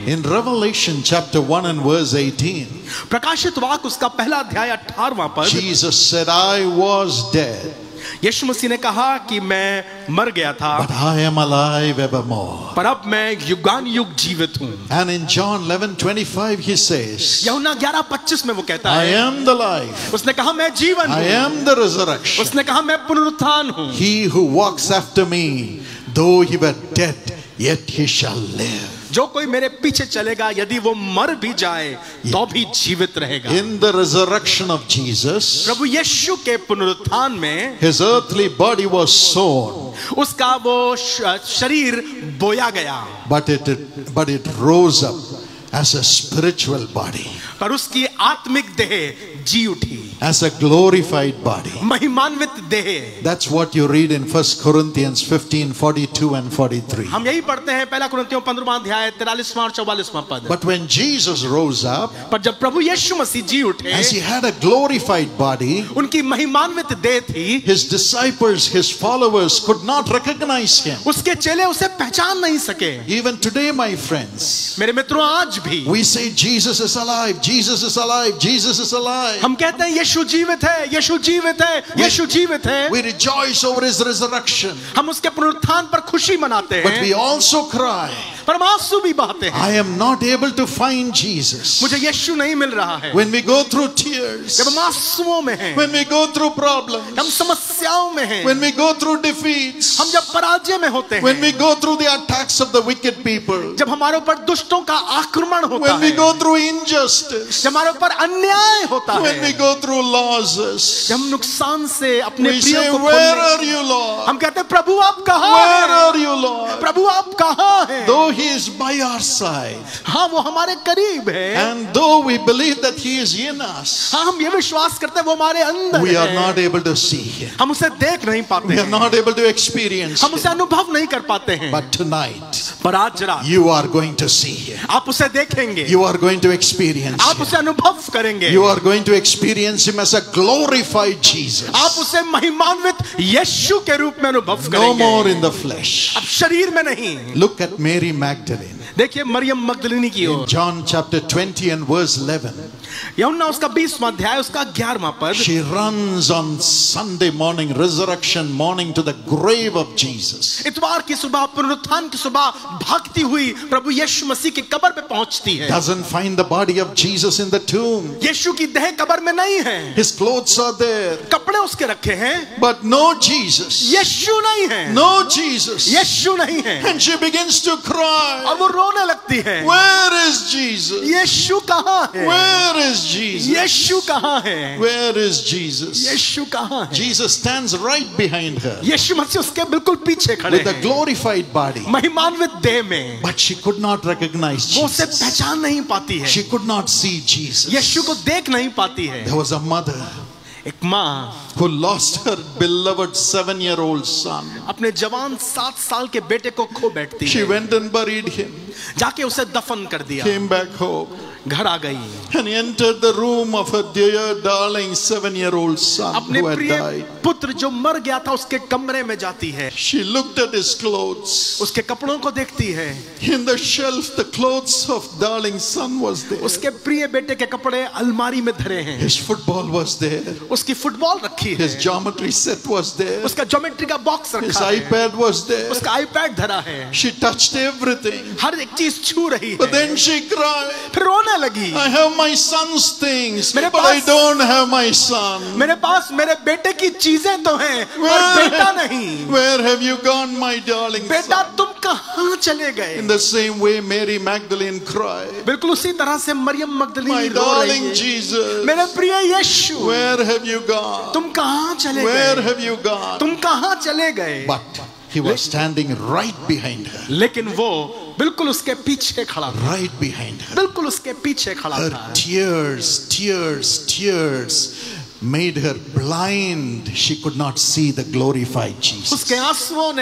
In Revelation chapter 1 and verse 18, प्रकाशित वाक्य उसका पहला अध्याय 18वां पद, Jesus said, I was dead, यीशु मसीह ने कहा कि मैं मर गया था, but I am alive evermore. पर अब मैं युगान युग जीवित हूँ. And in John 11:25 he says, यूहन्ना 11:25 में वो कहता I है, am the life, उसने कहा मैं जीवन I हूँ, am the resurrection. उसने कहा मैं पुनरुत्थान हूँ. He who walks after me, though he were dead, yet he shall live. जो कोई मेरे पीछे चलेगा यदि वो मर भी जाए तो भी जीवित रहेगा. In the resurrection of Jesus, प्रभु यीशु के पुनरुत्थान में his earthly body was sown, उसका वो शरीर बोया गया, but it rose up as a spiritual body, पर उसकी आत्मिक देह जी उठी, as a glorified body. महिमान्वित देह. That's what you read in 1 Corinthians 15:42 and 43. हम यही पढ़ते हैं पहला कुरिन्थियों 15वां अध्याय 43वां और 44वां पद. But when Jesus rose up, पर जब प्रभु यीशु मसीह जी उठे, as he had a glorified body, उनकी महिमान्वित देह थी, his disciples, his followers could not recognize him. उसके चेले उसे पहचान नहीं सके. Even today, my friends, मेरे मित्रों, आज भी we say Jesus is alive, Jesus is alive, Jesus is alive. हम कहते हैं यीशु जीवित है, यीशु जीवित है, यीशु जीवित है. We rejoice over his resurrection, हम उसके पुनरुत्थान पर खुशी मनाते but हैं, we also cry, पर हम आंसू भी बहाते हैं. I am not able to find Jesus. मुझे यीशु नहीं मिल रहा है. When we go through tears, जब हम आंसुओं में हैं, when we go through problems, हम समस्याओं में हैं, when we go through defeats, हम जब पराजय में होते when हैं, we go through the attacks of the wicked people, जब हमारे ऊपर दुष्टों का आक्रमण होता when we है, go through injustice, जब हमारे ऊपर अन्याय होता when we है, go through losses, जब हम नुकसान से अपने we प्रियों say, को where खोने, are you, Lord? हम कहते हैं प्रभु आप कहाँ Where हैं? are you, Lord? प्रभु आप कहाँ हैं? Though he is by our side, हाँ वो हमारे करीब है, and though we believe that he is in us, हाँ हम ये विश्वास करते हैं वो हमारे अंदर we are है, not able to see him. हम उसे देख नहीं पाते We are हैं, not able to experience हम उसे him. अनुभव नहीं कर पाते हैं. But tonight, पर आज रात you are going to see him. आप उसे देखेंगे, You are going to experience आप him. उसे अनुभव करेंगे, You are going to experience him as a glorified Jesus. आप उसे महिमान्वित यीशु के रूप में अनुभव No करेंगे. more in the flesh. अब शरीर में नहीं. Look at Mary Magdalene. देखिए मरियम मगदलिनी की In ore. John chapter 20 and verse 11. यूहन्ना उसका 20वां अध्याय उसका 11वां पद. She runs on Sunday morning, resurrection morning, to the grave of Jesus. इतवार की सुबह, पुनरुत्थान की सुबह भागती हुई प्रभु यीशु मसीह की कब्र पे पहुंचती है. Doesn't find the body of Jesus in the tomb. यीशु की देह कब्र में नहीं है, His clothes are there, कपड़े उसके रखे हैं, but no Jesus. यीशु नहीं है, No Jesus. यीशु नहीं है. And she begins to cry. और वो रोने लगती है. Where is Jesus? यीशु कहाँ है? Where is Jesus? यीशु कहाँ है? Where is Jesus? यीशु कहाँ है? Jesus stands right behind her यीशु मसीह उसके बिल्कुल पीछे खड़े with a हैं, glorified body. महिमान्वित देह में. But she could not recognize वो उसे Jesus. पहचान नहीं पाती है, She could not see Jesus. यीशु को देख नहीं पाती है. There was a mother एक माँ who lost her beloved 7-year-old son. अपने जवान 7 साल के बेटे को खो बैठती She है, went and buried him, जाके उसे दफन कर दिया, came back home, घर आ गई, and entered the room of her dear darling 7-year-old son अपने who had प्रिय died. पुत्र जो मर गया था उसके कमरे में जाती है, She looked at his clothes. उसके कपड़ों को देखती है. In the shelf, the clothes of darling son was there. उसके प्रिय बेटे के कपड़े अलमारी में धरे हैं, His football was there. उसकी फुटबॉल रखी है, His geometry set was there. उसका ज्योमेट्री का बॉक्स His रखा है, iPad was there. उसका आईपैड धरा है. She touched everything. हर एक चीज छू रही But है. then she cried, फिर रोने लगी, I have my son's things, मेरे but I pass- don't have my son. मेरे पास मेरे बेटे की चीजें तो हैं पर बेटा नहीं. Where have you gone, my darling बेटा son? तुम कहाँ चले गए? In the same way, Mary Magdalene cried, बिल्कुल उसी तरह से मरियम my मगदलिनी रो रही darling है. Jesus, मेरे प्रिय यीशु, where have you gone? तुम कहाँ चले Where गए? have you gone? तुम कहाँ चले गए? But he was standing right behind her, लेकिन वो बिल्कुल उसके पीछे खड़ा था, right behind her. बिल्कुल उसके पीछे खड़ा Her था. tears made her blind. She could not see the glorified Jesus. उसके आंसुओं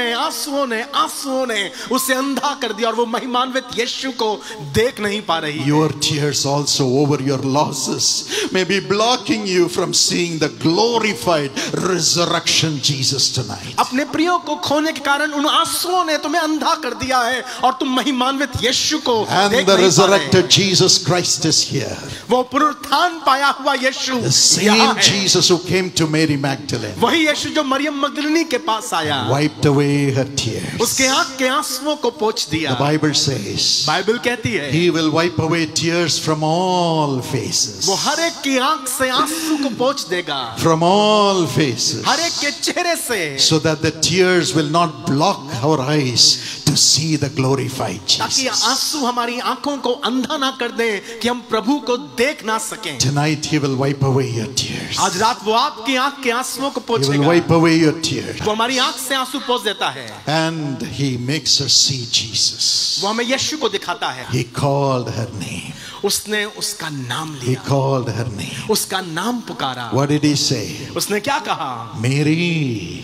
ने उसे अंधा कर दिया और वो महिमान्वित यीशु को देख नहीं पा रही है। Your tears also over your losses may be blocking you from seeing the glorified resurrection Jesus tonight. अपने प्रियो को खोने के कारण उन आंसुओं ने तुम्हें अंधा कर दिया है और तुम महिमान्वित यीशु को And देख the नहीं पा रहे। resurrected Jesus Christ is here. वो पुनरुत्थान पाया हुआ यीशु The यहाँ same है। Jesus who came to Mary Magdalene वही यीशु जो मरियम मगदलिनी के पास आया, wiped away her tears. उसके आंख के आंसुओं को पोंछ दिया। The Bible says बाइबल कहती है He will wipe away tears from all faces. वो हर एक की आंख से आंसू को पोंछ देगा, From all faces. हर एक के चेहरे से, So that the tears will not block our eyes to see the glorified ताकि Jesus. आंसू हमारी आंखों को अंधा ना कर दे कि हम प्रभु को देख ना सकें। Tonight He will wipe away your tears. आज रात वो आपकी आंख के आंसुओं को He will पोंछेगा। wipe away your tears. वो हमारी आंख से आंसू पोंछ देता है। And He makes her see Jesus. वो हमें यीशु को दिखाता है। He called her name. उसने उसका नाम He लिया, called her name. उसका नाम पुकारा। What did He say? उसने क्या कहा? Mary.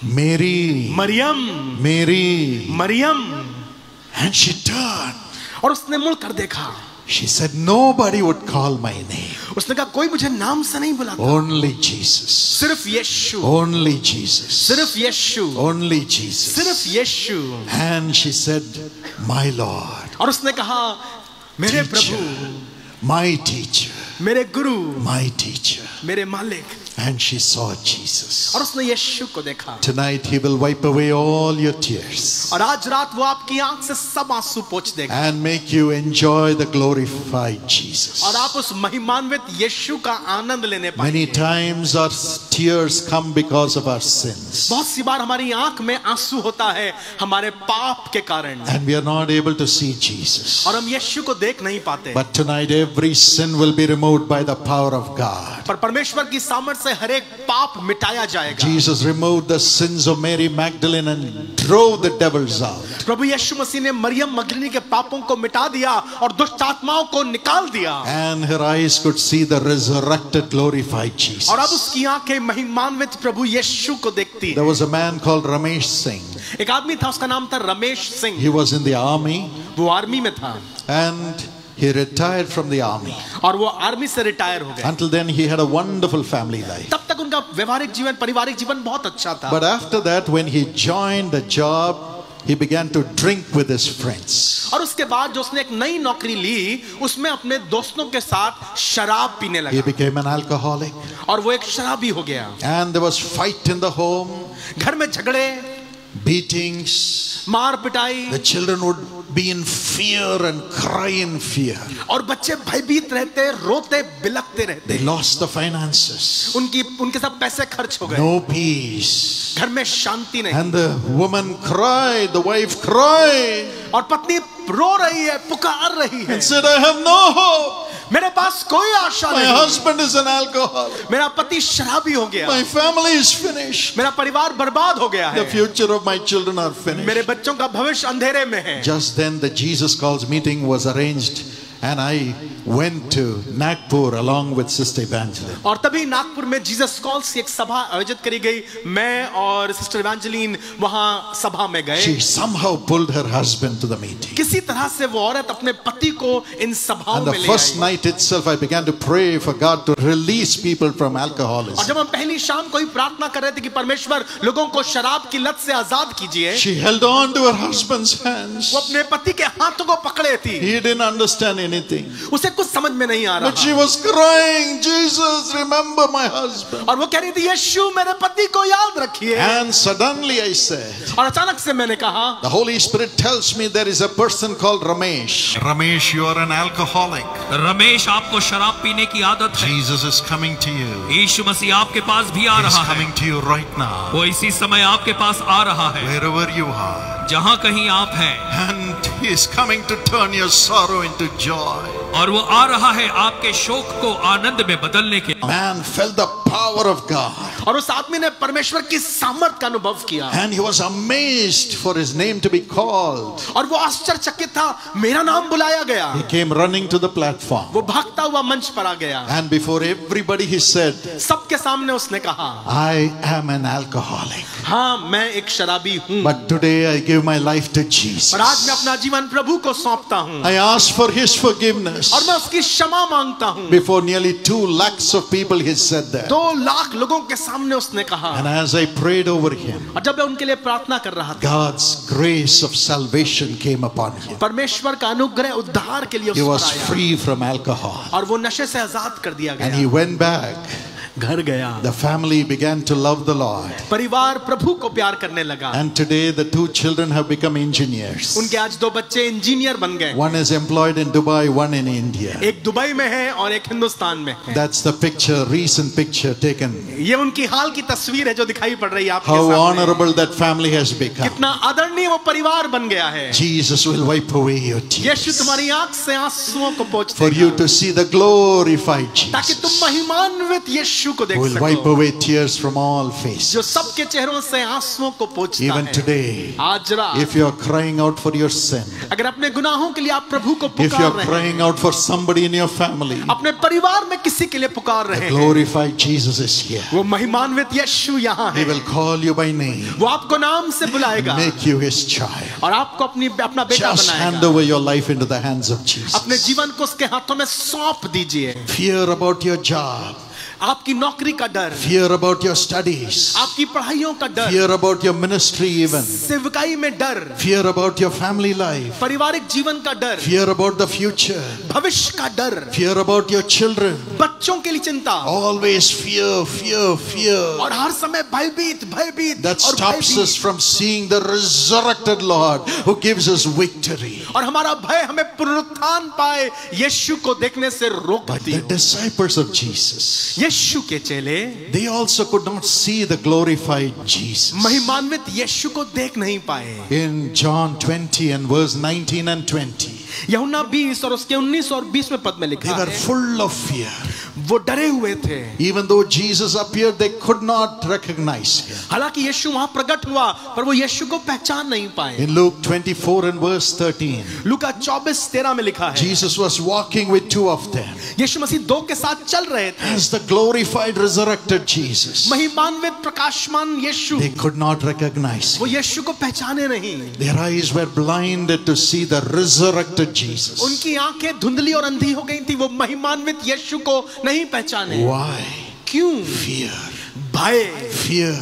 Mary. Maryam, Mary. Maryam. And she turned. और उसने मुड़ कर देखा। She said, nobody would call my name. उसने कहा कोई मुझे नाम से नहीं बुलाता, Only Jesus. सिर्फ यीशु, Only Jesus. सिर्फ यीशु, Only Jesus. सिर्फ यीशु। And she said, my Lord, और उसने कहा मेरे teacher, प्रभु, my teacher, मेरे गुरु, my teacher. मेरे मालिक। And she saw Jesus. और उसने यीशु को देखा। Tonight He will wipe away all your tears और आज रात वो आपकी आंख से सब आंसू पोंछ देगा and make you enjoy the glorified Jesus. और आप उस महिमान्वित यीशु का आनंद लेने Many पाएंगे। times our tears come because of our sins. बहुत सी बार हमारी आंख में आंसू होता है हमारे पाप के कारण, And we are not able to see Jesus. और हम यीशु को देख नहीं पाते। But tonight every sin will be removed by the power of God. पर परमेश्वर की सामर्थ से हर एक पाप मिटाया जाएगा। Jesus removed the sins of Mary Magdalene and drove the devils out. प्रभु यीशु मसीह ने मरियम मगदलिनी के पापों को मिटा दिया और दुष्ट आत्माओं को निकाल दिया। And her eyes could see the resurrected glorified Jesus. और अब उसकी आंखें महिमान्वित प्रभु यीशु को देखती There हैं। was a man called Ramesh Singh. एक आदमी था, उसका नाम था Ramesh Singh. He was in the army वो आर्मी में था and he retired from the army. और वो आर्मी से रिटायर हो गया। Until then he had a wonderful family life. तब तक उनका व्यवहारिक जीवन, पारिवारिक जीवन बहुत अच्छा था। But after that when he joined the job, he began to drink with his friends. और उसके बाद जो उसने एक नई नौकरी ली, उसमें अपने दोस्तों के साथ शराब पीने He लगा became an alcoholic. और वो एक शराबी हो गया। And there was fight in the home, घर में झगड़े, beatings. मार पिटाई, The children would be in fear and cry in fear. और बच्चे भयभीत रहते, रोते बिलखते रहते। They lost the finances. उनके सब पैसे खर्च हो गए, No peace. घर में शांति नहीं। And the woman cried, the wife cried और पत्नी रो रही है, पुकार रही है, and said, I have no hope. मेरे पास कोई आशा My नहीं, husband is an alcoholic. मेरा पति शराबी हो गया, My family is finished. मेरा परिवार बर्बाद हो गया The है, future of my children are मेरे finished. बच्चों का भविष्य अंधेरे में है। Just then the Jesus Calls meeting was arranged and I went to Nagpur along with Sister Evangeline. और तभी नागपुर में जीसस कॉल्स की एक सभा आयोजित करी गई। मैं और सिस्टर इवेंजेलिन वहां सभा में गए। She somehow pulled her husband to the meeting. किसी तरह से वो औरत अपने पति को इन सभाओं And the में ले first I. night itself I began to pray for God to release people from और alcoholism. जब हम पहली शाम को ही प्रार्थना कर रहे थे कि परमेश्वर लोगों को शराब की लत से आजाद कीजिए, She held on to her husband's hands. वो अपने पति के हाथों को पकड़े थी। He didn't understand anything. उसे कुछ समझ में नहीं आ But she रहा, was crying, Jesus, remember my husband. और वो कह रही थी यीशु मेरे पति को याद रखिए। And suddenly I said, और अचानक से मैंने कहा, the Holy Spirit tells me there is a person called Ramesh. Ramesh, you are an alcoholic. Ramesh, आपको शराब पीने की आदत है। Jesus is coming to you. यीशु मसीह आपके पास भी आ He's रहा है। coming to you right now. वो इसी समय आपके पास आ रहा है, Wherever you are. जहाँ कहीं आप हैं। And He is coming to turn your sorrow into joy. और वो आ रहा है आपके शोक को आनंद में बदलने के। Man felt the power of God. और उस आदमी ने परमेश्वर की सामर्थ का अनुभव किया And he was amazed for his name to be called. और वो आश्चर्यचकित था, मेरा नाम बुलाया गया। He came running to the platform. वो भागता हुआ मंच पर आ गया। And before everybody he said, सबके सामने उसने कहा, I am an alcoholic. हाँ मैं एक शराबी हूँ, But today I give my life to Jesus. पर आज मैं अपना जीवन प्रभु को सौंपता हूँ I ask for his forgiveness. और मैं उसकी क्षमा मांगता हूँ। Before nearly 2 lakhs of people he said that. 2 lakh लोगों के सामने उसने कहा। And as I prayed over him, और जब मैं उनके लिए प्रार्थना कर रहा था, God's grace of salvation came upon him. परमेश्वर का अनुग्रह उद्धार के लिए He उस was पर आया free from alcohol. और वो नशे से आजाद कर दिया And गया। he went back. घर गया। The family began to love the Lord. परिवार प्रभु को प्यार करने लगा। And today the 2 children have become engineers. उनके आज 2 बच्चे इंजीनियर बन गए। One is employed in Dubai, one in India. एक दुबई में है और एक हिंदुस्तान में है। That's the picture, recent picture taken. ये उनकी हाल की तस्वीर है जो दिखाई पड़ रही है आपके How सामने। honorable that family has become. कितना आदरणीय वो परिवार बन गया है। Jesus will wipe away your Yeshu tears तुम्हारी आंख से आंसुओं को पोंछ for you देगा to see the glorified ताकि तुम Jesus महिमान्वित यीशु को देख who will wipe सको away tears from all जो faces. सबके चेहरों से आंसुओं को पोंछता Even है। today, आज रात if you are crying out for your sin, अगर अपने गुनाहों के लिए आप प्रभु को if you पुकार are रहे हैं, crying out for somebody in your family, अपने परिवार में किसी के लिए पुकार रहे the हैं, glorified Jesus is here. वो महिमान्वित यीशु यहाँ He है। will call you by name, वो आपको नाम से बुलाएगा make you his child. और आपको अपना बेटा Just hand बनाएगा। over your life into the hands of अपने Jesus. जीवन को उसके हाथों में सौंप दीजिए। Fear about your job, आपकी नौकरी का डर, fear about your studies, आपकी पढ़ाइयों का डर, fear about your ministry even, सेवकाई में डर, fear about your family life, पारिवारिक जीवन का डर, fear about the future, भविष्य का डर, fear about your children. बच्चों के लिए चिंता Always fear, fear, fear. और हर समय भयभीत भयभीत That और stops us भयभीत। from seeing the resurrected Lord who gives us victory. और हमारा भय हमें पुनरुत्थान पाए यीशु को देखने से रोक But देती the है। disciples of Jesus, यीशु के चेले they also could not see the glorified Jesus. महिमान्वित यीशु को देख नहीं पाए। In John 20 and verse 19 and 20, यूहन्ना 20 और उसके 19 और 20वें पद में they लिखा were है, full of fear. वो डरे हुए थे। Even though Jesus appeared, they could not recognize him. हालांकि यीशु वहां प्रकट हुआ पर वो यीशु को पहचान नहीं पाए। In Luke 24 and verse 13, लूका 24:13 में लिखा है, Jesus was walking with 2 of them. यीशु मसीह 2 के साथ चल रहे थे। As the glorified resurrected Jesus, महिमान्वित प्रकाशमान यीशु, they could not recognize वो him. यीशु को पहचाने नहीं। Their eyes were blinded to see the resurrected Jesus. उनकी आंखें धुंधली और अंधी हो गई थी, वो महिमान्वित यीशु को नहीं पहचाने। Why? क्यों? Fear, भय, fear,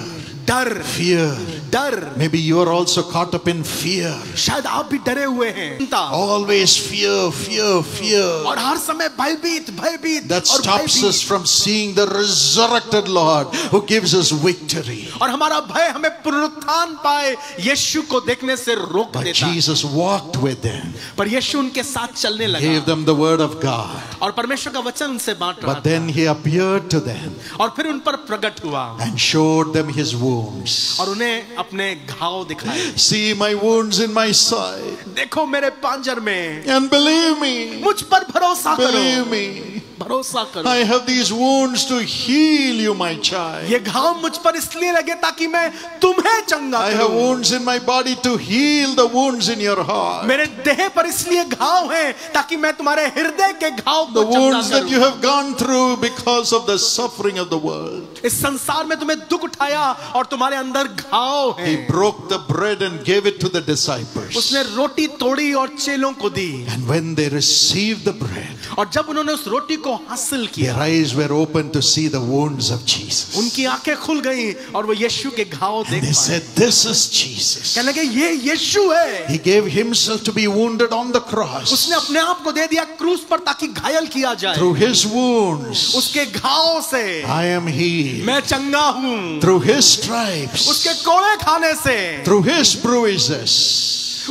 डर, fear. डर। Maybe you are also caught up in fear. शायद आप भी डरे हुए हैं। चिंता Always fear, fear, fear. और हर समय भयभीत भयभीत That और stops भयभीत। us from seeing the resurrected Lord who gives us victory. और हमारा भय हमें पुनरुत्थान पाए यीशु को देखने से रोक But देता है। Jesus walked with them, पर यीशु उनके साथ चलने लगा gave them the word of God. और परमेश्वर का वचन उनसे बांट रहा But then he appeared to them था और फिर उन पर प्रकट हुआ and showed them his wounds. और उन्हें अपने घाव दिखाए। See my wounds in my side. देखो मेरे पांजर में, And believe me, मुझ पर भरोसा believe करो, me, भरोसा करो। I have these wounds to heal you, my child. ये घाव मुझ पर इसलिए लगे ताकि मैं तुम्हें चंगा I have करूं। wounds in my body to heal the wounds in your heart. मेरे देह पर इसलिए घाव हैं ताकि मैं तुम्हारे हृदय के घाव The को चंगा wounds that करूं। you have gone through because of the suffering of the world. इस संसार में तुम्हें दुख उठाया और तुम्हारे अंदर घाव He है। broke the bread and gave it to the disciples. उसने रोटी तोड़ी और चेलों को दी And when they received the bread, और जब उन्होंने उस रोटी को हासिल किया, their eyes were open to see the wounds of Jesus. उनकी आंखें खुल गईं और वो यीशु के घाव देख And they पाए। said, this is Jesus. कहने लगे ये यीशु है। He gave himself to be wounded on the cross. उसने अपने आप को दे दिया क्रूस पर ताकि घायल किया जाए। Through his wounds, उसके घाव से I am healed. मैं चंगा हूँ। Through his stripes, उसके कोड़े खाने से, through his bruises,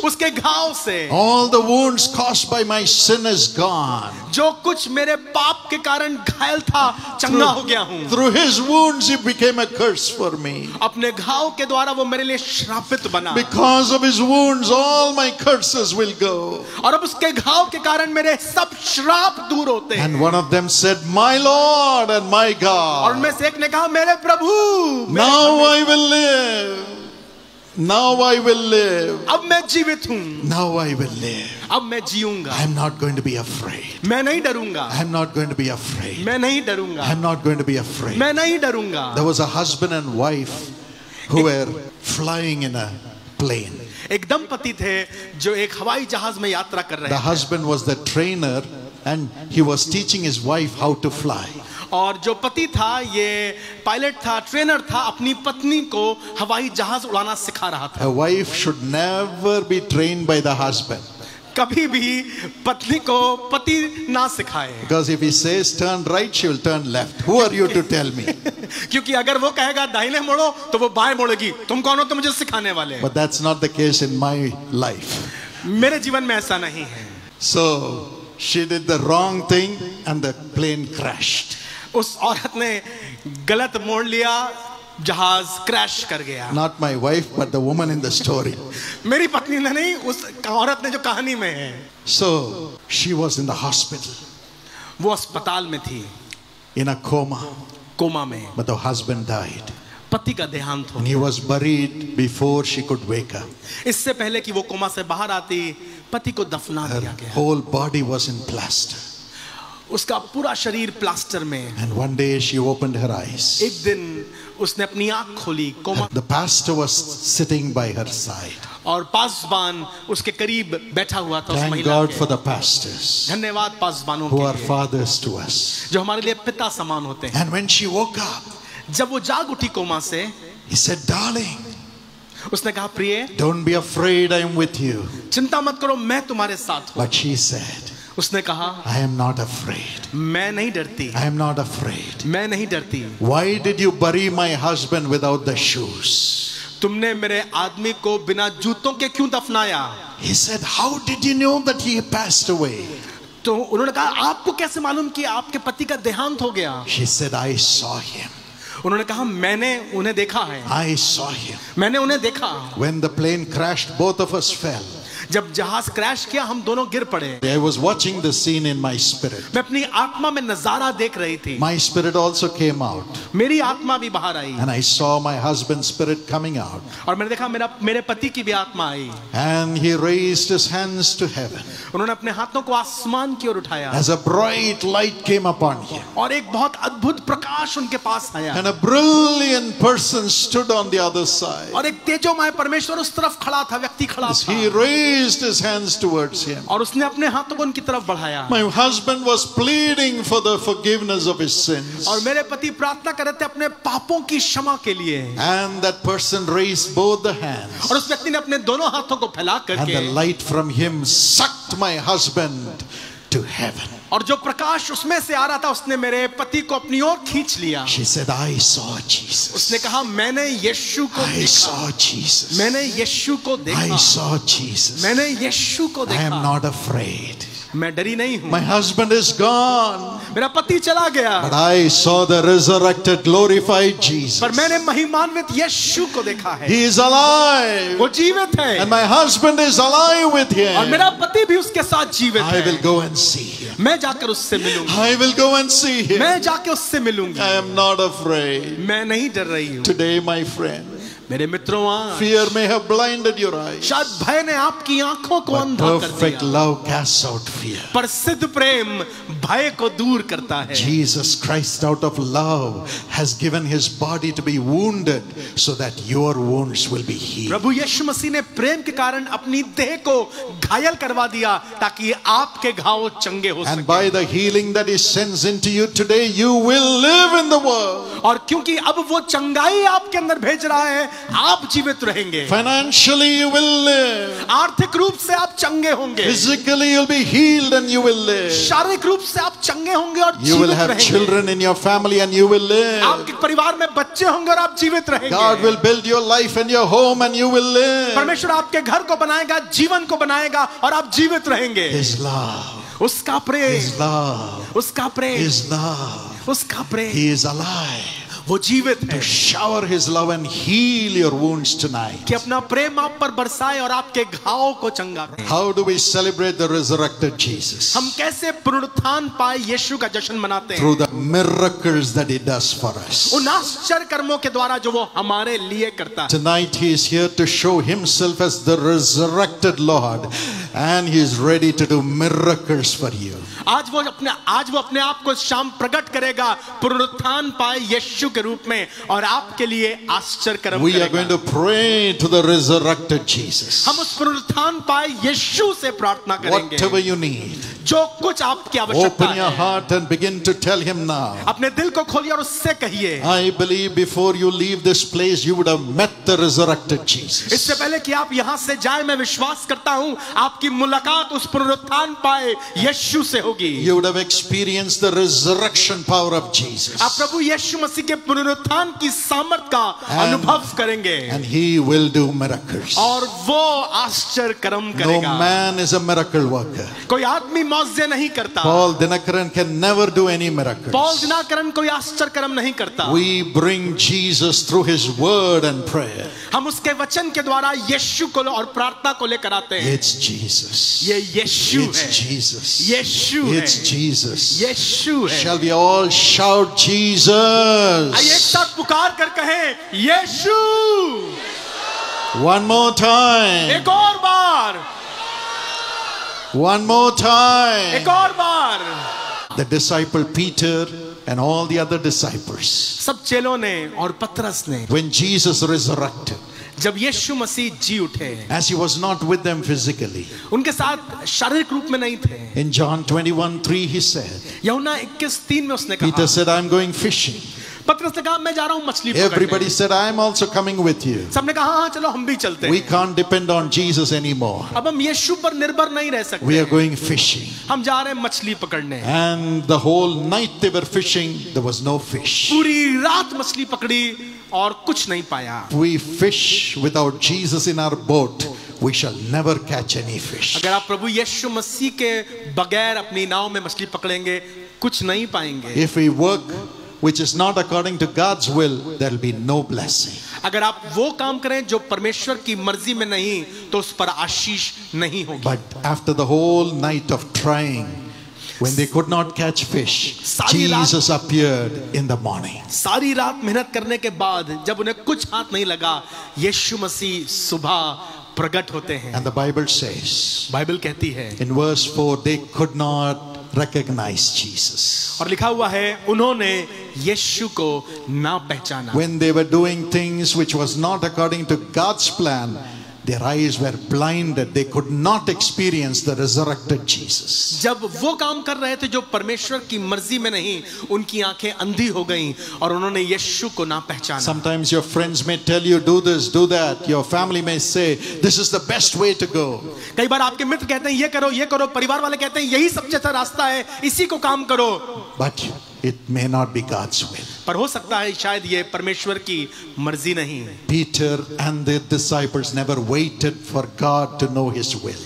उसके घाव से all the wounds caused by my sin is gone. जो कुछ मेरे पाप के कारण घायल था चंगा हो गया हूँ। Through his wounds he became a curse for me. अपने घाव के द्वारा वो मेरे लिए श्रापित बना। Because of his wounds all my curses will go. और अब उसके घाव के कारण मेरे सब श्राप दूर होते हैं। And one of them said, my Lord and my और God, उनमें से एक ने कहा, मेरे प्रभु, now I will live. Now I will live. अब मैं जीवित हूँ, Now I will live. अब मैं जीऊंगा, I'm not going to be afraid. मैं नहीं डरूंगा, I'm not going to be afraid. मैं नहीं डरूंगा, I'm not going to be afraid. मैं नहीं डरूंगा। There was a husband and wife who were flying in a plane. एक दंपति थे जो एक हवाई जहाज में यात्रा कर रहे The थे husband was the trainer and he was teaching his wife how to fly. और जो पति था ये पायलट था, ट्रेनर था, अपनी पत्नी को हवाई जहाज उड़ाना सिखा रहा था। A wife should never be trained by the husband. कभी भी पत्नी को पति ना सिखाए, Because if he says turn right, she will turn left. Who are you to tell me? क्योंकि अगर वो कहेगा दाहिने मोड़ो तो वो बाएं मोड़ेगी। तुम कौन हो तो मुझे सिखाने वाले? But that's not the case in my life. मेरे जीवन में ऐसा नहीं है। So she did the wrong thing and the plane crashed. उस औरत ने गलत मोड़ लिया, जहाज क्रैश कर गया। Not my wife, but the woman in the story. मेरी पत्नी ने नहीं, उस औरत ने जो कहानी में है। So she was in the hospital वो अस्पताल में थी, in a coma, कोमा में। but the husband died. पति का देहांत हो And he was buried before she could wake up. इससे पहले कि वो कोमा से बाहर आती, पति को दफना Her दिया गया। whole body was in plaster. उसका पूरा शरीर प्लास्टर में। And one day she opened her eyes. एक दिन उसने अपनी आंख खोली, coma, The pastor was sitting by her side. और पासबान उसके करीब बैठा हुआ था। उस Thank महिला God के। for the pastors धन्यवाद पासबानों who are के, fathers to us. जो हमारे लिए पिता समान होते हैं। And when she woke up, जब वो जाग उठी कोमा से, he said, darling, उसने कहा, प्रिय, don't be afraid, I am with you. चिंता मत करो, मैं तुम्हारे साथ हूँ। But she said, उसने कहा, I am not afraid. मैं नहीं डरती, I am not afraid. मैं नहीं डरती। Why did you bury my husband without the shoes? तुमने मेरे आदमी को बिना जूतों के क्यों दफनाया? He said, how did you know that he passed away? तो उन्होंने कहा, आपको कैसे मालूम कि आपके पति का देहांत हो गया? She said, I saw him. उन्होंने कहा, मैंने उन्हें देखा है, I saw him. मैंने उन्हें देखा। When the plane crashed, both of us fell. जब जहाज क्रैश किया, हम दोनों गिर पड़े। I was watching the scene in my spirit. मैं अपनी आत्मा में नजारा देख रही थी। My spirit also came out. मेरी आत्मा भी बाहर आई, And I saw my husband's spirit coming out. और मैंने देखा मेरे पति की भी आत्मा आई। And he raised his hands to heaven. उन्होंने अपने हाथों को आसमान की ओर उठाया, As a bright light came upon him. और एक बहुत अद्भुत प्रकाश उनके पास आया, And a brilliant person stood on the other side. और एक तेजोमय परमेश्वर उस तरफ खड़ा था, व्यक्ति खड़ा As था, he raised his hands towards him. और उसने अपने हाथों को उनकी तरफ बढ़ाया। My husband was pleading for the forgiveness of his sins. और मेरे पति प्रार्थना कर रहे थे अपने पापों की क्षमा के लिए। And that person raised both the hands. और उस व्यक्ति ने अपने दोनों हाथों को फैला And करके, the light from him sucked my husband to heaven. और जो प्रकाश उसमें से आ रहा था, उसने मेरे पति को अपनी ओर खींच लिया। She said, I saw Jesus. उसने कहा, मैंने यीशु को I देखा, saw Jesus. मैंने यीशु को I देखा, saw Jesus. मैंने यीशु को I am देखा, not afraid. मैं डरी नहीं हूँ। My husband is gone. मेरा पति चला गया, But I saw the resurrected, glorified Jesus. पर मैंने महिमान्वित यीशु को देखा है। He is alive. वो जीवित है, And my husband is alive with और him. मेरा पति भी उसके साथ जीवित I will है। go and see him. मैं जाकर उससे मिलूंगी, I will go and see him. मैं जाके उससे मिलूंगी। I am not afraid. मैं नहीं डर रही हूँ। Today, my friend, मेरे मित्रों, आज fear may have blinded your eyes. शायद भय ने आपकी आंखों को But अंधा कर perfect दिया, love casts out fear. पर सिद्ध प्रेम भय को दूर करता है। Jesus Christ, out of love, has given his body to be wounded so that your wounds will be healed. प्रभु यीशु मसीह ने प्रेम के कारण अपनी देह को घायल करवा दिया ताकि आपके घाव चंगे हो And सके। by the healing that he sends into you today, you will live in the world. और क्योंकि अब वो चंगाई आपके अंदर भेज रहा है, आप जीवित रहेंगे। Financially you will live. आर्थिक रूप से आप चंगे होंगे। Physically you'll be healed and you will live. शारीरिक रूप से आप चंगे होंगे और You will जीवित have रहेंगे। children in your family and you will live. आपके परिवार में बच्चे होंगे और आप जीवित रहेंगे। God will build your life and your home and you will live. परमेश्वर आपके घर को बनाएगा, जीवन को बनाएगा और आप जीवित रहेंगे। His love. उसका प्रेम, His love. उसका प्रेम, His love. उसका प्रेम, He is alive. वो जीवित है To shower His love and heal your wounds tonight. कि अपना प्रेम आप पर बरसाए और आपके घावों को चंगा करे। How do we celebrate the resurrected Jesus? हम कैसे पुनरुत्थान पाए यीशु का जश्न मनाते हैं? Through the miracles that He does for us. उन आश्चर्य कर्मों के द्वारा जो वो हमारे लिए करता है। Tonight He is here to show Himself as the resurrected Lord, and He is ready to do miracles for you. आज वो अपने आप को शाम प्रकट करेगा पुनरुत्थान पाए यीशु के रूप में और आपके लिए आश्चर्य कर्म We are करेगा। going to pray to the resurrected Jesus. हम उस पुनरुत्थान पाए यीशु से प्रार्थना करेंगे। Whatever you need, जो कुछ आपकी आवश्यकता open your है, heart and begin to tell Him now. अपने दिल को खोलिए और उससे कहिए। I believe before you leave this place, you would have met the resurrected Jesus. इससे पहले कि आप यहाँ से जाए, मैं विश्वास करता हूँ आपकी मुलाकात उस पुनरुत्थान पाए यीशु से होगी। You would have experienced the resurrection power of Jesus. आप प्रभु यीशु मसीह के पुनरुत्थान की सामर्थ का अनुभव करेंगे And He will do miracles. और वो आश्चर्य कर्म No करेगा। man is a miracle worker. कोई आदमी मौजे नहीं करता। Paul Dinakaran can never do any miracles. Paul Dinakaran कोई आश्चर्य कर्म नहीं करता। We bring Jesus through His word and prayer. हम उसके वचन के द्वारा यीशु को और प्रार्थना को लेकर आते हैं। It's Jesus. ये यीशु It's है, Jesus. यीशु है, It's Jesus. यीशु है। Shall we all shout Jesus? आइए एक साथ पुकार कर कहें यीशु। One more time. एक और बार, One more time. एक और बार। The disciple Peter and all the other disciples, सब चेलों ने और पतरस ने when Jesus resurrected, जब यीशु मसीह जी उठे, as He was not with them physically, उनके साथ शारीरिक रूप में नहीं थे। in John 21:3 He said, यूहन्ना 21:3 में उसने कहा, Peter said, I'm going fishing. पतरस ने कहा मैं जा रहा हूँ मछली Everybody पकड़ने। said, I'm also coming with you. सबने कहा हाँ चलो हम भी चलते We हैं। can't depend on Jesus anymore. अब हम यीशु पर निर्भर नहीं रह सकते। We are going fishing. हम जा रहे हैं मछली पकड़ने। And the whole night they were fishing, there was no fish. पूरी रात मछली पकड़ी और कुछ नहीं पाया। We fish without Jesus in our boat, we shall never catch any fish. अगर आप प्रभु यीशु मसीह के बगैर अपनी नाव में मछली पकड़ेंगे कुछ नहीं पाएंगे। If we work which is not according to God's will, there will be no blessing. अगर आप वो काम करें जो परमेश्वर की मर्जी में नहीं तो उस पर आशीष नहीं होगी। But after the whole night of trying, when they could not catch fish, Jesus appeared in the morning. सारी रात मेहनत करने के बाद जब उन्हें कुछ हाथ नहीं लगा, यीशु मसीह सुबह प्रकट होते हैं। And the Bible says, Bible कहती है in verse 4, they could not recognize Jesus. और लिखा हुआ है उन्होंने यीशु को ना पहचाना। When they were doing things which was not according to God's plan, their eyes were blinded. They could not experience the resurrected Jesus. जब वो काम कर रहे थे जो परमेश्वर की मर्जी में नहीं, उनकी आंखें अंधी हो गईं और उन्होंने यीशु को ना पहचाना। Sometimes your friends may tell you, do this, do that. Your family may say, this is the best way to go. कई बार आपके मित्र कहते हैं ये करो, परिवार वाले कहते हैं यही सबसे अच्छा रास्ता है, इसी को काम करो। But it may not be God's will. पर हो सकता है शायद ये परमेश्वर की मर्जी नहीं। Peter and the disciples never waited for God to know His will.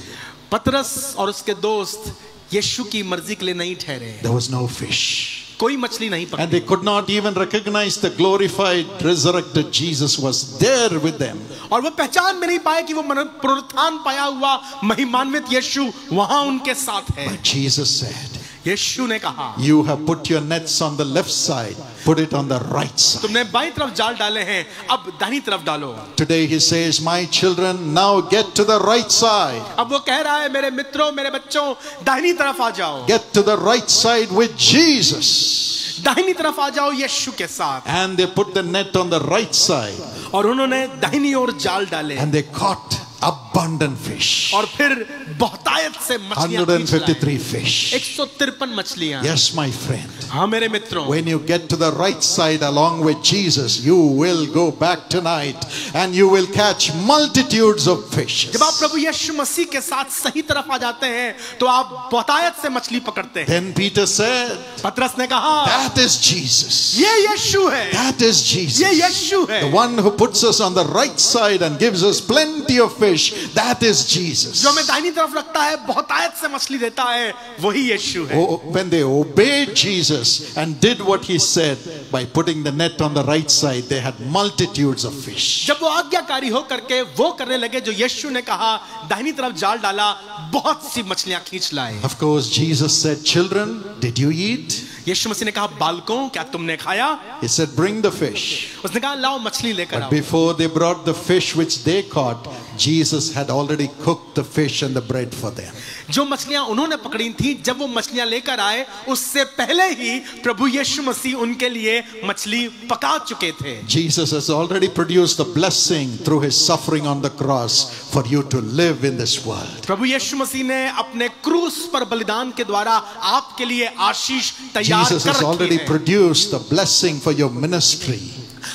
पतरस और उसके दोस्त यीशु की मर्जी के लिए नहीं ठहरे। There was no fish. कोई मछली नहीं And पकड़ी they could not even recognize the glorified, resurrected Jesus was there with them. और वो पहचान में नहीं पाए कि वो पुनरुत्थान पाया हुआ महिमान्वित यीशु वहां उनके साथ है। But Jesus said, यीशु ने कहा you have put your nets on the left side, put it on the right side. तुमने बाईं तरफ जाल डाले हैं, अब दाहिनी तरफ डालो। Today He says, my children, now get to the right side. अब वो कह रहा है मेरे मित्रों, मेरे बच्चों, दाहिनी तरफ आ जाओ। Get to the right side with Jesus. दाहिनी तरफ आ जाओ यीशु के साथ। And they put the net on the right side. और उन्होंने दाहिनी ओर जाल डाले And they caught abundant fish. और फिर बहुतायत से मछलियां खींच लाए। 153 fish. 153 मछलियां। Yes, my friend. हाँ मेरे मित्रों, When you get to the right side along with Jesus, you will go back tonight and you will catch multitudes of fishes. जब आप प्रभु यीशु मसीह के साथ सही तरफ आ जाते हैं तो आप बहुतायत से मछली पकड़ते हैं। Then Peter said, पतरस ने कहा, that is Jesus. ये यीशु है, That is Jesus. ये यीशु है, The one who puts us on the right side and gives us plenty of fish. That is Jesus. जो हमें दाहिनी तरफ रखता है, बहुतायत से मछली देता है, वही यीशु है। When they obeyed Jesus and did what he said by putting the net on the right side, they had multitudes of fish. जब वो आज्ञाकारी हो करके वो करने लगे जो यीशु ने कहा, दाहिनी तरफ जाल डाला, बहुत सी मछलियां खींच लाए। Of course, Jesus said, children, did you eat? यीशु मसीह ने कहा, बालकों क्या तुमने खाया? He said, bring the fish. उसने कहा, लाओ मछली लेकर But आओ। before they brought the fish which they caught, Jesus had already cooked the fish and the bread for them. जो मछलियां उन्होंने पकड़ी थी, जब वो मछलियां लेकर आए, उससे पहले ही प्रभु यीशु मसीह उनके लिए मछली पका चुके थे। Jesus has already produced the blessing through his suffering on the cross for you to live in this world. प्रभु यीशु मसीह ने अपने क्रूस पर बलिदान के द्वारा आपके लिए आशीष तैयार Jesus कर has रखी already है। produced the blessing for your ministry.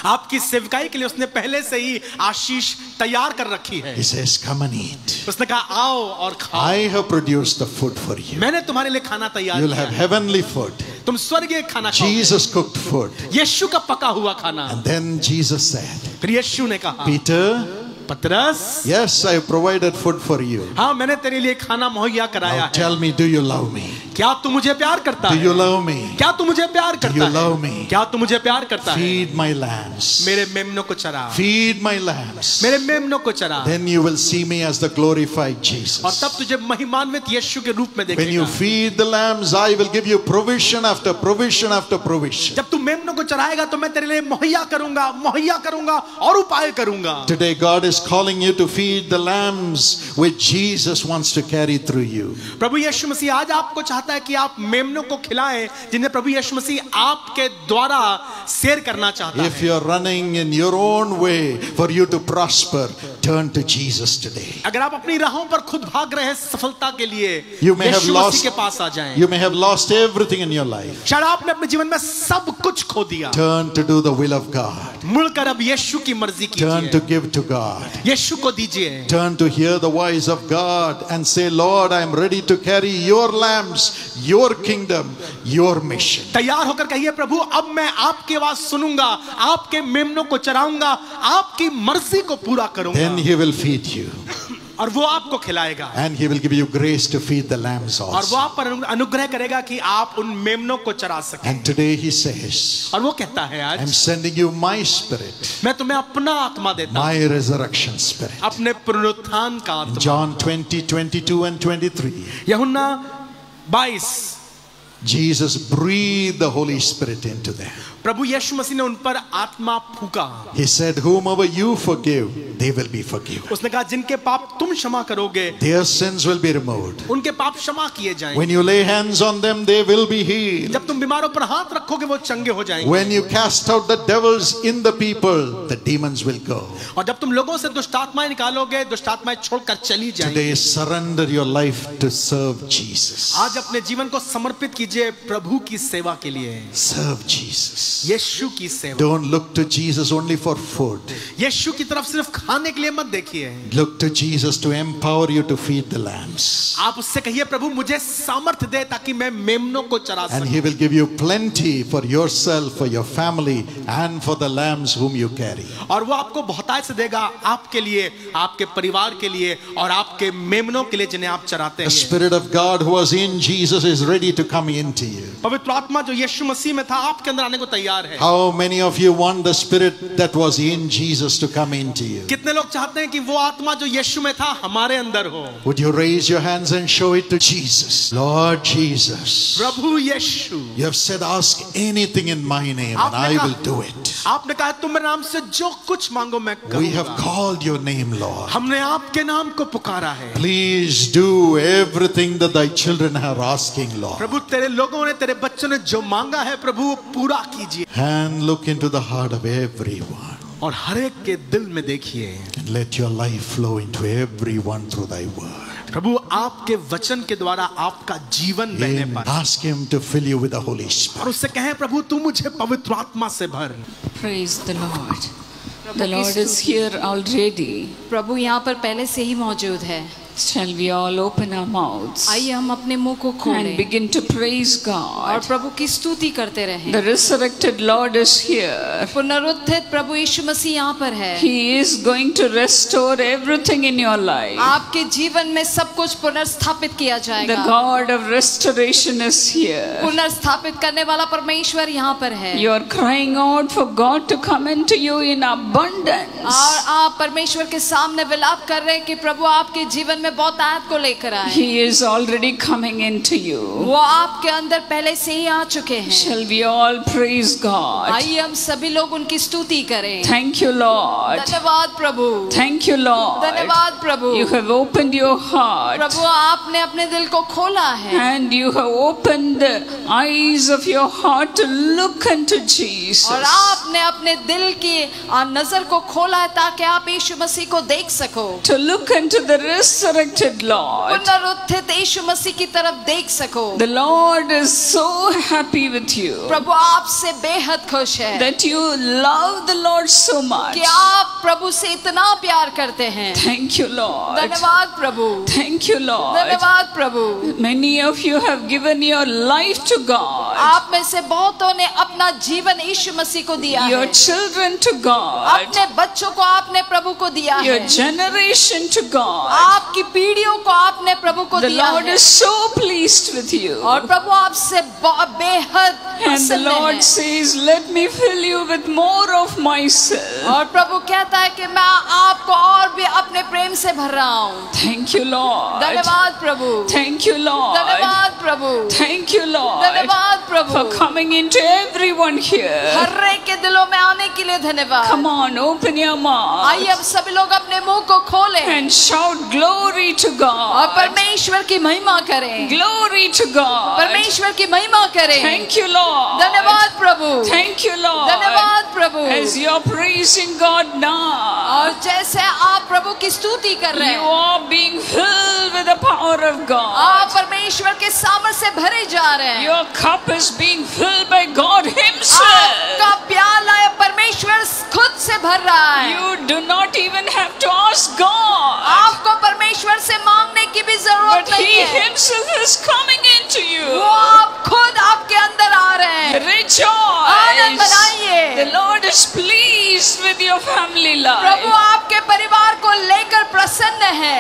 आपकी सेवकाई के लिए उसने पहले से ही आशीष तैयार कर रखी है। He says, come and eat. उसने कहा, आओ और खाओ। I have produced the food for you. मैंने तुम्हारे लिए खाना तैयार You'll किया have है। heavenly food. तुम स्वर्गीय खाना खाओगे। Jesus cooked food. यीशु का पका हुआ खाना। And then Jesus said, फिर यीशु ने कहा, Peter, पतरस, yes, I have provided food for you. हाँ मैंने तेरे लिए खाना मुहैया कराया Now है। tell me, do you love me? क्या तू मुझे प्यार करता Do है? you love me? क्या तू मुझे प्यार Do करता you है? love me? क्या तू मुझे प्यार करता है? Feed my lambs. मेरे मेमनों को चरा। Feed my lambs. मेरे मेमनों को चरा। Then you will see me as the glorified और Jesus. तब तुझे महिमान्वित यीशु के रूप में When you देखेगा। feed the lambs, I will give you provision after provision after provision. जब तू मेमनों को चराएगा तो मैं तेरे लिए मुहैया करूंगा और उपाय करूंगा। Today God is calling you to feed the lambs which Jesus wants to carry through you. प्रभु यीशु मसीह आज आपको चाहता है कि आप मेमनों को खिलाएं जिन्हें प्रभु यीशु मसीह आपके द्वारा शेयर करना चाहता If है। you're running in your own way for you to prosper, turn to Jesus today. अगर आप अपनी राहों पर खुद भाग रहे हैं सफलता के लिए, You may have Yeshu lost- मसीह के पास आ जाएं। You may have lost everything in your life. शायद आपने अपने जीवन में सब कुछ खो दिया। Turn to do the will of God. मुड़कर अब यीशु की मर्जी Turn to कीजिए। give to God. यीशु को दीजिए। Turn to hear the voice of God and say, Lord, I am ready to carry your lambs, your kingdom, your mission. तैयार होकर कहिए, प्रभु अब मैं आपकी आवाज सुनूंगा, आपके मेमनों को चराऊंगा, आपकी मर्जी को पूरा करूंगा। Then he will feed you. और वो आपको खिलाएगा। And he will give you grace to feed the lambs और वो also. आप पर अनुग्रह करेगा कि आप उन मेमनों को चरा सकें। And today he says, और वो कहता है, I'm आज sending you my spirit, मैं तुम्हें अपना आत्मा देता हूं, my resurrection spirit. अपने पुनरुत्थान का In आत्मा। John 20, 22 and 23, यूहन्ना 22 Jesus breathed the Holy Spirit into them. प्रभु यीशु मसीह ने उन पर आत्मा फूका। He said, whomever you forgive, they will be forgiven. उसने कहा, जिनके पाप तुम क्षमा करोगे Their sins will be removed. उनके पाप क्षमा किए जाएंगे। When you lay hands on them, they will be healed. जब तुम बीमारों पर हाथ रखोगे वो चंगे हो जाएंगे। When you cast out the devils in the people, the demons will go. और जब तुम लोगों से दुष्ट आत्माएं निकालोगे, दुष्ट आत्माएं छोड़कर चली जाएंगी। Today, surrender your life to serve Jesus. आज अपने जीवन को समर्पित कीजिए प्रभु की सेवा के लिए। Serve Jesus. यीशु की सेवा। Don't look to Jesus only for food. यीशु की तरफ सिर्फ खाने के लिए मत देखिए। Look to Jesus to empower you to feed the lambs. आप उससे कहिए, प्रभु मुझे सामर्थ्य दे ताकि मैं मेमनों को चरा And सकूं। he will give you plenty for yourself, for your family, and for the lambs whom you carry. और वो आपको बहुतायत से देगा, आपके लिए, आपके परिवार के लिए और आपके मेमनों के लिए जिन्हें आप चराते The हैं। Spirit of God who was in Jesus is ready to come into you. पवित्र आत्मा जो यीशु मसीह में था आपके अंदर आने को तैयार है। How many of you want the Spirit that was in Jesus to come into you? कितने लोग चाहते हैं कि वो आत्मा जो यीशु में था हमारे अंदर हो? Would you raise your hands and show it to Jesus? Lord Jesus, Prabhu Yeshu, you have said, ask anything in my name and I will do it. आपने कहा तुम मेरे नाम से जो कुछ मांगो मैं We have करूंगा। called your name, Lord. हमने आपके नाम को पुकारा है। Please do everything that thy children are asking, Lord. प्रभु तेरे लोगों ने, तेरे बच्चों ने जो मांगा है प्रभु वो पूरा कीजिए। And look into the heart of everyone. और हर एक के दिल में देखिए। And let your life flow into everyone through thy word. प्रभु आपके वचन के द्वारा आपका जीवन बहने And पर, ask him to fill you with the Holy Spirit. और उससे कहें प्रभु तू मुझे पवित्र आत्मा से भर। Praise the Lord. The Lord is here already. प्रभु यहाँ पर पहले से ही मौजूद है। Shall we all open our mouths आइए हम अपने मुंह को and खोलें begin to praise और God? प्रभु की स्तुति करते रहें। The resurrected Lord is here. पुनरुत्थित प्रभु यीशु मसीह यहाँ पर है। He is going to restore everything in your life. आपके जीवन में सब कुछ पुनर्स्थापित किया The जाएगा। God of restoration is here. पुनर्स्थापित करने वाला परमेश्वर यहाँ पर है। You are crying out for God to come into you in abundance. और आप परमेश्वर के सामने विलाप कर रहे हैं कि प्रभु आपके जीवन में बहुत आयत को लेकर आए। He is already coming into you. वो आपके अंदर पहले से ही आ चुके हैं। Shall we all praise God? आइए हम सभी लोग उनकी स्तुति करें। Thank you, Lord. धन्यवाद प्रभु। Thank you, Lord. धन्यवाद प्रभु। You have opened your heart प्रभु आपने अपने दिल को खोला है and you have opened the eyes of your heart to look unto Jesus. और आपने अपने दिल की नजर को खोला है ताकि आप यीशु मसीह को देख सको। To look unto the resurrected Lord. पुनरुत्थित यीशु मसीह की तरफ देख सको। The Lord is so happy with you प्रभु आपसे बेहद खुश है that you love the Lord so much. कि आप प्रभु से इतना प्यार करते हैं। Thank you, Lord. धन्यवाद प्रभु। Thank you, Lord. धन्यवाद प्रभु। Many of you have given your life to God, आप में से बहुतों ने अपना जीवन यीशु मसीह को दिया your है। children to God, अपने बच्चों को आपने प्रभु को दिया your है। generation to God. आपकी पीढ़ियों को आपने प्रभु को The दिया Lord है। is so pleased with you. और प्रभु आपसे बेहद And the प्रसन्न Lord है। says, let me fill you with more of myself. और प्रभु कहता है कि मैं आपको और भी अपने प्रेम से भर रहा हूँ। Thank you, Lord. धन्यवाद प्रभु। Thank you, Lord. धन्यवाद प्रभु। Thank you, Lord, धन्यवाद प्रभु। for coming into everyone here. हर एक के दिलों में आने के लिए धन्यवाद। Come on, open your आइए mouth अब सभी लोग अपने मुंह को खोलें and shout glory to और God. परमेश्वर की महिमा करें। Glory to God. परमेश्वर की महिमा करें। Thank you, Lord. धन्यवाद प्रभु। Thank you, Lord. धन्यवाद प्रभु। As you're praising God now, और जैसे आप प्रभु की स्तुति कर रहे you हैं, are being filled with the power of God. आप परमेश्वर के सामर्थ्य से भरे जा रहे हैं। Your cup is being filled by God Himself. आपका प्याला है परमेश्वर खुद से भर रहा है। You do not even have to ask God, आपको परमेश्वर से मांगने की भी जरूरत but नहीं He है। Himself is coming into वो you. आप खुद आपके अंदर आ रहे हैं। आनंद Rejoice. मनाइए। The Lord is pleased with your family Prabhu life. आपके परिवार को लेकर प्रसन्न है।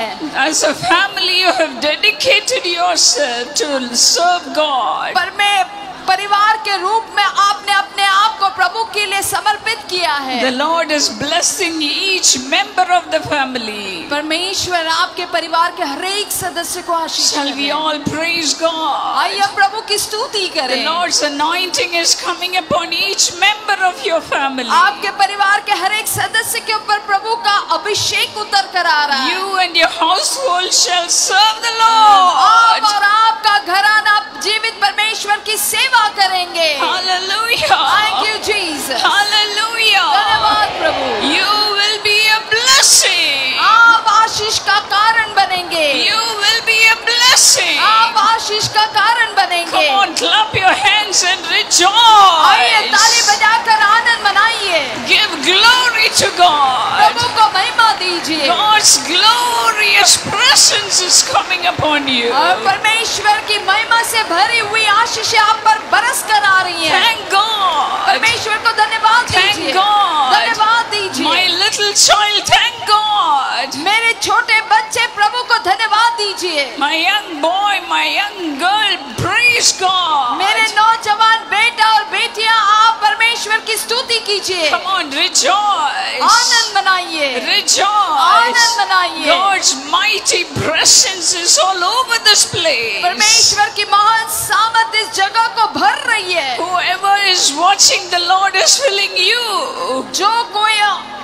As a family, you have dedicated yourself to serve God. पर मैं परिवार के रूप में आपने अपने आप को प्रभु के लिए समर्पित किया है। The Lord is blessing each member of the family. परमेश्वर आपके परिवार के हर एक सदस्य को आशीष Shall we दें। all praise God? आइए हम प्रभु की स्तुति The करें। Lord's anointing is coming upon each member of your family. आपके परिवार के हर एक सदस्य के ऊपर प्रभु का अभिषेक उतर कर आ रहा है। You and your household shall serve the आप Lord. और आपका घराना जीवित परमेश्वर की सेवा करेंगे। Hallelujah. Thank you, Jesus. Hallelujah. धन्यवाद प्रभु। You will be a blessing. आप आशीष का कारण बनेंगे। You will be a blessing. आप आशीष का कारण बनेंगे। Come on, clap your hands and आइए ताली rejoice. बजाकर आनंद मनाइए। Give glory to God. प्रभु को महिमा दीजिए। God's glorious presence is coming upon you. और परमेश्वर की महिमा से भरी हुई आशीषें आप पर बरस कर आ रही हैं। Thank God. परमेश्वर को धन्यवाद Thank दीजिए। God. धन्यवाद दीजिए। My little child, thank God. मेरे छोटे बच्चे प्रभु को धन्यवाद दीजिए। My young boy, my young girl, praise God. मेरे नौजवान बेटा और बेटियां आप परमेश्वर की स्तुति कीजिए। Come on, rejoice. Anand मनाइए। Rejoice. Anand मनाइए। God's mighty presence is all over this place. परमेश्वर की महान सामर्थ इस जगह को भर रही है। Whoever is watching, the Lord is filling you. जो कोई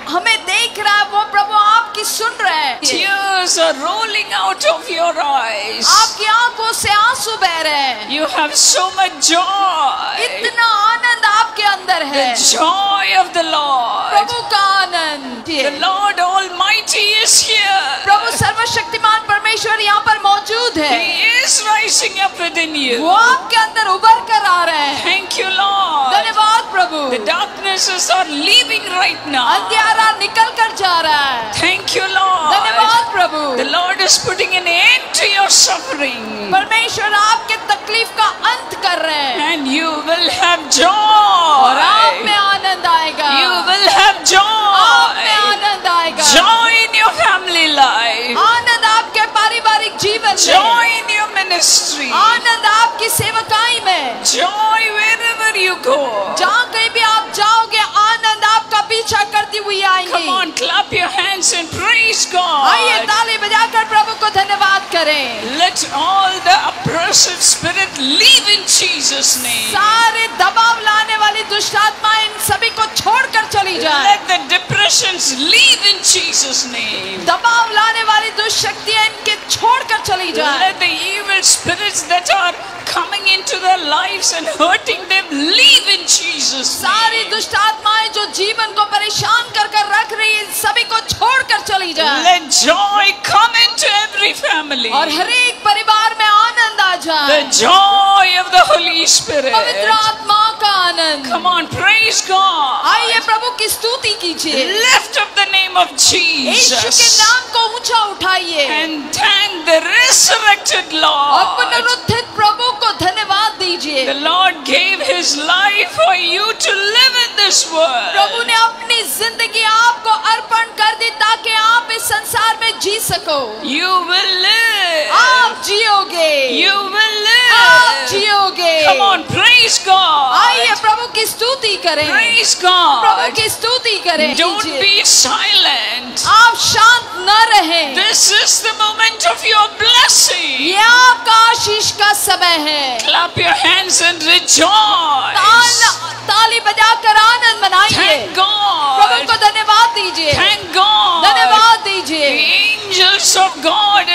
हमें देख रहा है वो प्रभु आपकी सुन रहे हैं। Tears are rolling out of your eyes. आपकी आंखों से आंसू बह रहे हैं। You have so much joy. इतना आनंद आपके अंदर है। The joy of the Lord. प्रभु का बांटिए। The Lord Almighty is here. प्रभु सर्वशक्तिमान परमेश्वर यहाँ पर मौजूद है। He is rising up within you. वो आपके अंदर उभर कर आ रहे हैं। Thank you, Lord. धन्यवाद प्रभु। The darknesses are leaving right now. अंधियारा निकल कर जा रहा है। Thank you, Lord. धन्यवाद प्रभु। The Lord is putting an end to your suffering. परमेश्वर आपके तकलीफ का अंत कर रहे हैं। And you will have joy. और आप में आनंद आएगा। You will have आप में joy. आनंद आएगा। Joy in your family life. आनंद आपके पारिवारिक जीवन में। Joy in your ministry. आनंद आपकी सेवकाई में। Joy wherever you go. जहाँ कहीं भी आप जाओगे आनंद आपका पीछा करती हुई आएंगी। Come on, clap your hands and praise God. आइए ताली बजाकर प्रभु को धन्यवाद करें। Let all the oppressive spirit leave in Jesus' name. सारे दबाव लाने वाली दुष्ट आत्माएं इन सभी को छोड़कर चली जाए। Let the depressions leave in Jesus' name. दबाव लाने वाली दुष्ट शक्तियां इनके छोड़कर चली जाए। Let the evil spirits that are coming into their lives and hurting them leave in Jesus' सारी name. दुष्ट आत्माएं जो जीवन को परेशान कर कर रख रही है सभी को छोड़कर चली जाए। Let joy come into every family. और हर एक परिवार में आनंद आ जाए। The joy of the Holy Spirit. पवित्र आत्मा का आनंद। Come on, praise God. आइए प्रभु की स्तुति कीजिए। Lift up the name of यीशु के Jesus नाम को ऊंचा उठाइए and thank the resurrected और Lord. पुनरुत्थित प्रभु को धन्यवाद दीजिए। The Lord gave His life for you to live in this Prabhu world. ने अपनी जिंदगी आपको अर्पण कर दी ताकि आप इस संसार में जी सको। You will live. आप जियोगे। You will आप live. जियोगे। Come on, praise God. आइए प्रभु की स्तुति करें। Praise प्रभु God. की स्तुति करें। Don't कीजिए। be silent. आप शांत न रहें। This is the moment of your blessing. ये आपका आशीष का समय है। Clap your hands and rejoice. ताली बजाकर आनंद मनाइए। Thank प्रभु God. को धन्यवाद दीजिए। Thank God. धन्यवाद The दीजिए। angels of God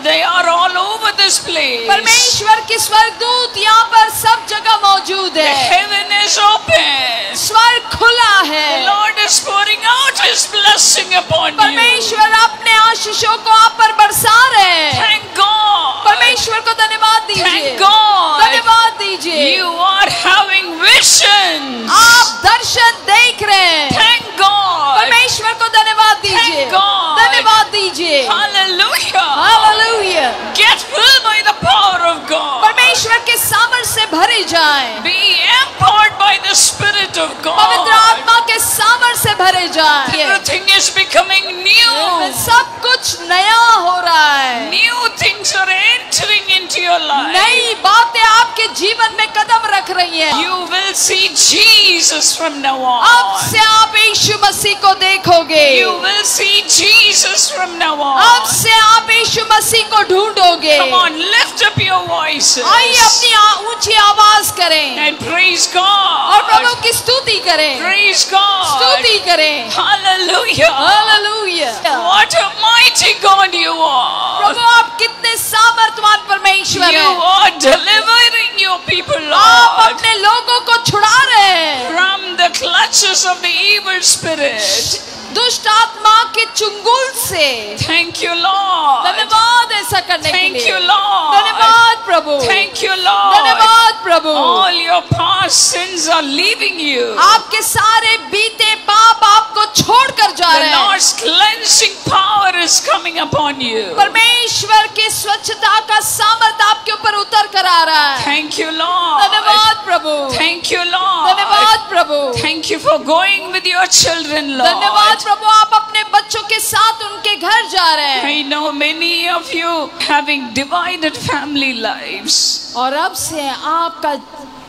they are all over this place. परमेश्वर की स्वर्गदूत यहाँ पर सब जगह मौजूद The है। heaven is open. स्वर्ग खुला The है। Lord is pouring out His blessing upon you. परमेश्वर अपने आशीषों को आप पर बरसा रहे हैं। Thank God. परमेश्वर को धन्यवाद दीजिए। Thank God. धन्यवाद दीजिए। You are having visions. आप दर्शन देख रहे हैं। Thank God. परमेश्वर को धन्यवाद दीजिए। Thank God. धन्यवाद दीजिए। Hallelujah. Hallelujah. Get filled by the power of God. परमेश्वर के सामर्थ्य से भरे जाएं। Be empowered by the Spirit of पवित्र God. आत्मा के सामर्थ्य से भरे जाएं। Everything is becoming new. सब कुछ नया हो रहा है। New things are entering into your life. नई बातें आपके जीवन में कदम रख रही हैं। You will see Jesus from now अब on. से आप यीशु मसीह को देखोगे। You will see Jesus from now अब on. से आप यीशु मसीह को ढूंढोगे। Come on, lift up your voices आइए अपनी ऊंची आवाज करें and praise और प्रभु God. की स्तुति करें। Praise God. स्तुति करें। Hallelujah. Hallelujah. What a mighty God you are. प्रभु आप कितने सामर्थ्यवान परमेश्वर You हैं। are delivering your people, आप Lord, अपने लोगों को छुड़ा रहे हैं from the clutches of the evil spirit. दुष्ट आत्मा के चुंगुल से। Thank you, Lord. धन्यवाद ऐसा करने के Thank लिए। you, Lord. धन्यवाद प्रभु। Thank you, Lord. धन्यवाद प्रभु। All your past sins are leaving you. आपके सारे बीते पाप आपको छोड़कर जा The रहे हैं। Lord's cleansing power is coming upon you. परमेश्वर की स्वच्छता का सामर्थ आपके ऊपर उतर कर आ रहा है। Thank you, Lord. धन्यवाद प्रभु। Thank you, Lord. धन्यवाद प्रभु। Thank you for going with your children, Lord. धन्यवाद प्रभु आप अपने बच्चों के साथ उनके घर जा रहे हैं। I know many of you having divided family lives. और अब से आपका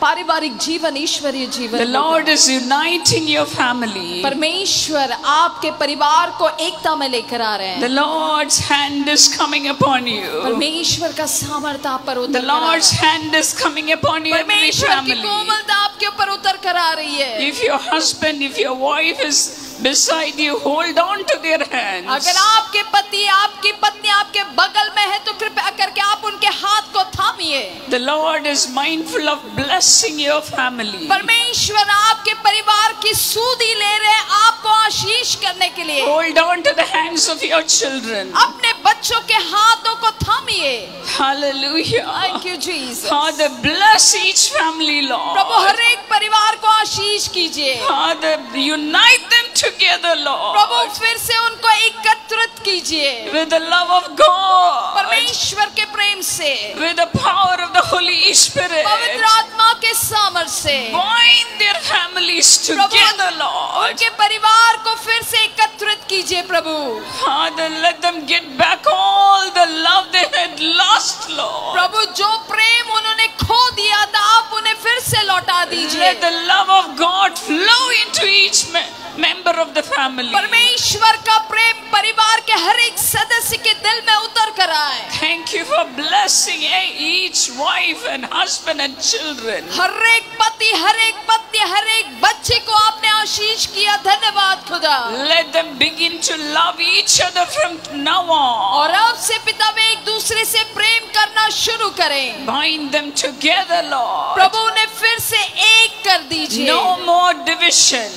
पारिवारिक जीवन ईश्वरीय जीवन The होगा। Lord is uniting your family. परमेश्वर आपके परिवार को एकता में लेकर आ रहे The हैं। Lord's hand is coming upon you. परमेश्वर का सामर्थ्य आप पर The उतर कर आ रहा Lord's है। hand is coming upon you, every परमेश्वर की family. कोमलता आपके ऊपर उतर कर आ रही है। If your husband, if your wife is beside you, hold on to their hands. अगर आपके पति आपकी पत्नी आपके बगल में है तो कृपया करके आप उनके हाथ को थामिए। The Lord is mindful of blessing your family. परमेश्वर आपके परिवार की सूधी ले रहे हैं, आपको आशीष करने के लिए hold on to the hands of your children. अपने बच्चों के हाथों को थामिए। Hallelujah. Thank you, Jesus. Father, bless each family, Prabhu Lord. हर एक परिवार को आशीष कीजिए। Father, unite them together, प्रभु Lord, फिर से उनको एकत्रित कीजिए with the love of God, परमेश्वर के प्रेम से, with the power of the Holy Spirit. पवित्र आत्मा के सामर्थ्य से Bind their families together, Lord. उनके परिवार को फिर से एकत्रित कीजिए प्रभु। Father, let them get back all the love they had lost, Lord. प्रभु जो प्रेम उन्होंने खो दिया था आप उन्हें फिर से लौटा दीजिए। Let the love of God flow into each member of the family. परमेश्वर का प्रेम परिवार के हर एक सदस्य के दिल में उतर कर आए। Thank you for blessing each wife and husband and children. हर एक पति, हर एक पत्नी, हर एक बच्चे को आपने आशीष किया। धन्यवाद खुदा। Let them begin to love each other from now on. और अब से पिता वे एक दूसरे से प्रेम करना शुरू करें। Bind them together, Lord. प्रभु उन्हें फिर से एक कर दीजिए। No more division.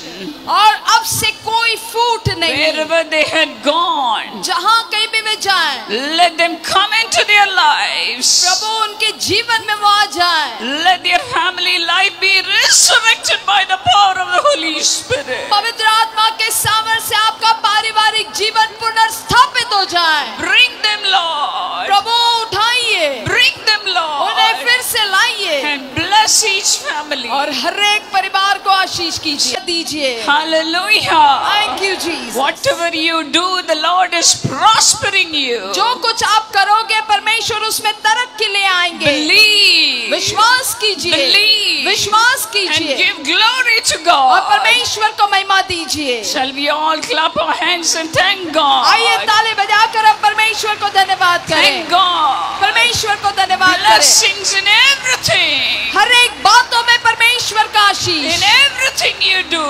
और अब से कोई फूट नहीं। Wherever they had gone, जहाँ कहीं भी वे जाएं, let them come into their lives. प्रभु उनके जीवन में वो आ जाएं। Let their family life be resurrected by the power of the Holy Spirit. पवित्र आत्मा के सामर्थ्य से आपका पारिवारिक जीवन पुनर्स्थापित हो जाए। Bring them, Lord. प्रभु उठाइए, Bring them, उन्हें Lord. फिर से लाइए And bless each family. और हर एक परिवार को आशीष कीजिए दीजिए। Hallelujah. Thank you, Jesus. Whatever you do, the Lord is prospering you. जो कुछ आप करोगे परमेश्वर उसमें तरक्की ले आएंगे। Believe. विश्वास कीजिए, Believe. विश्वास And कीजिए give glory to और God. परमेश्वर को महिमा दीजिए। Shall we all clap our hands and thank God? आइए ताली बजाकर हम परमेश्वर को धन्यवाद करें। Thank God. परमेश्वर को धन्यवाद करें। Blessings in everything. हर एक बातों में परमेश्वर का आशीष। In everything you do.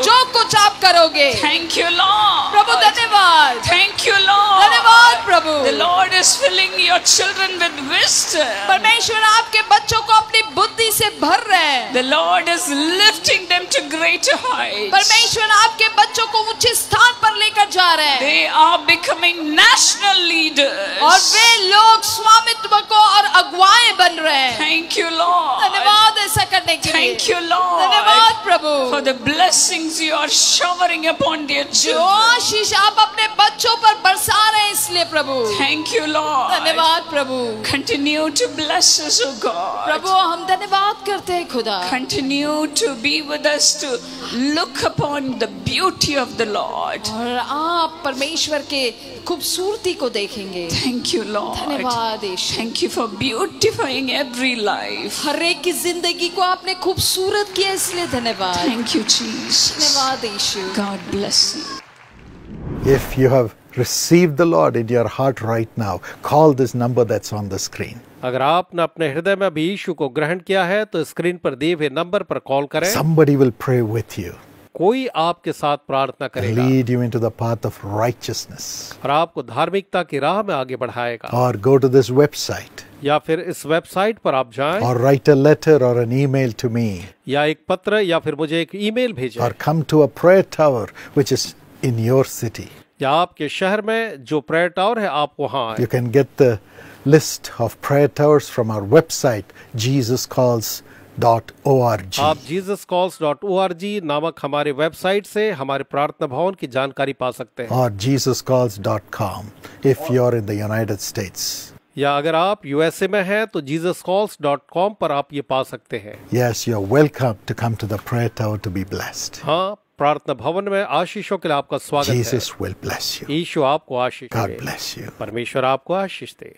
जो कुछ आप करोगे Thank you, Lord. प्रभु धन्यवाद। Thank you, Lord. धन्यवाद प्रभु। The Lord is filling your children with wisdom. परमेश्वर आपके बच्चों को अपनी बुद्धि से भर रहे हैं। The Lord is lifting them to greater heights. परमेश्वर आपके बच्चों को ऊंचे स्थान पर लेकर जा रहे हैं They are becoming national leaders. और वे लोग स्वामित्व को और अगुवाएं बन रहे हैं। Thank you, Lord. धन्यवाद ऐसा करने के लिए। Thank you, Lord. धन्यवाद प्रभु For the blessings you are showering upon their जो children. आशीष आप अपने बच्चों पर बरसा रहे हैं इसलिए प्रभु Thank you, Lord. धन्यवाद प्रभु। Continue to bless us, O God. प्रभु हम धन्यवाद करते हैं खुदा। Continue to be with us to look upon the beauty of the Lord. और आप परमेश्वर के खूबसूरती को देखेंगे। Thank you, Lord. धन्यवाद यीशु। Thank you for beautifying every life. हर एक की जिंदगी को आपने खूबसूरत किया इसलिए धन्यवाद। Thank you, Jesus. धन्यवाद यीशु। God bless you. If you have received the Lord in your heart right now, call this number that's on the screen. अगर आपने अपने हृदय में अभी यीशु को ग्रहण किया है तो स्क्रीन पर दिए हुए नंबर पर कॉल करें। Somebody will pray with you, कोई आपके साथ प्रार्थना करेगा lead you into the path of righteousness. और आपको धार्मिकता की राह में आगे बढ़ाएगा। Or go to this website, या फिर इस वेबसाइट पर आप जाएं, or write a letter or an email to me, या एक पत्र या फिर मुझे एक ईमेल भेजें, or come to a prayer tower which is in your city. या आपके शहर में जो प्रेयर टावर है आप वहां आए। You can get the list of prayer towers from our website, jesuscalls.org. आप jesuscalls.org नामक हमारे वेबसाइट से हमारे प्रार्थना भवन की जानकारी पा सकते हैं। Or jesuscalls.com if you're in the United States. या अगर आप यूएसए में हैं तो jesuscalls.com पर आप ये पा सकते हैं। Yes, you're welcome to come to the prayer tower to be blessed. हाँ, प्रार्थना भवन में आशीषों के लिए आपका स्वागत है। Jesus will bless you. यीशु आपको आशीष God दे। bless you. परमेश्वर आपको आशीष दे।